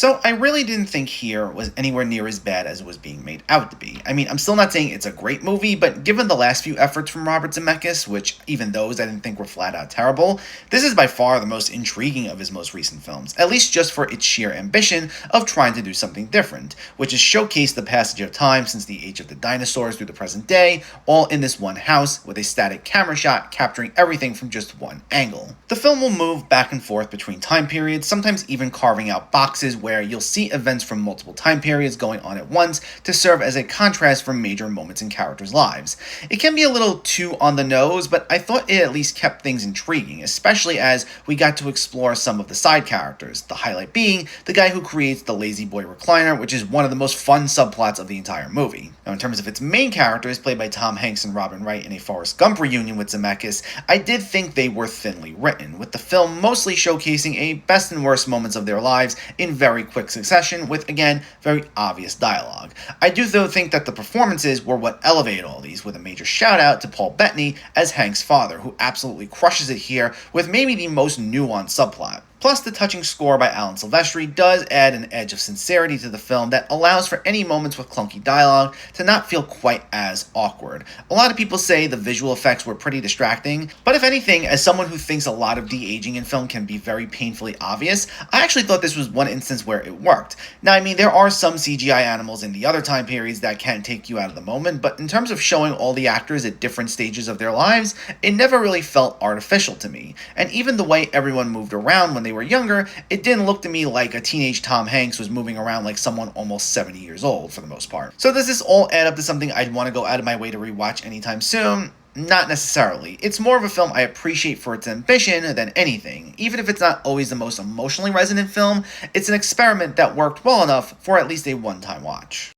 So I really didn't think here was anywhere near as bad as it was being made out to be. I mean, I'm still not saying it's a great movie, but given the last few efforts from Robert Zemeckis, which even those I didn't think were flat out terrible, this is by far the most intriguing of his most recent films, at least just for its sheer ambition of trying to do something different, which is showcase the passage of time since the age of the dinosaurs through the present day, all in this one house with a static camera shot capturing everything from just one angle. The film will move back and forth between time periods, sometimes even carving out boxes where you'll see events from multiple time periods going on at once to serve as a contrast for major moments in characters' lives. It can be a little too on the nose, but I thought it at least kept things intriguing, especially as we got to explore some of the side characters, the highlight being the guy who creates the Lazy Boy recliner, which is one of the most fun subplots of the entire movie. Now, in terms of its main characters, played by Tom Hanks and Robin Wright in a Forrest Gump reunion with Zemeckis, I did think they were thinly written, with the film mostly showcasing a best and worst moments of their lives in very quick succession with, again, very obvious dialogue. I do though think that the performances were what elevated all these, with a major shout out to Paul Bettany as Hank's father, who absolutely crushes it here with maybe the most nuanced subplot. Plus, the touching score by Alan Silvestri does add an edge of sincerity to the film that allows for any moments with clunky dialogue to not feel quite as awkward. A lot of people say the visual effects were pretty distracting, but if anything, as someone who thinks a lot of de-aging in film can be very painfully obvious, I actually thought this was one instance where it worked. Now, I mean, there are some CGI animals in the other time periods that can take you out of the moment, but in terms of showing all the actors at different stages of their lives, it never really felt artificial to me. And even the way everyone moved around when they were younger, it didn't look to me like a teenage Tom Hanks was moving around like someone almost 70 years old for the most part. So does this all add up to something I'd want to go out of my way to rewatch anytime soon? Not necessarily. It's more of a film I appreciate for its ambition than anything. Even if it's not always the most emotionally resonant film, it's an experiment that worked well enough for at least a one-time watch.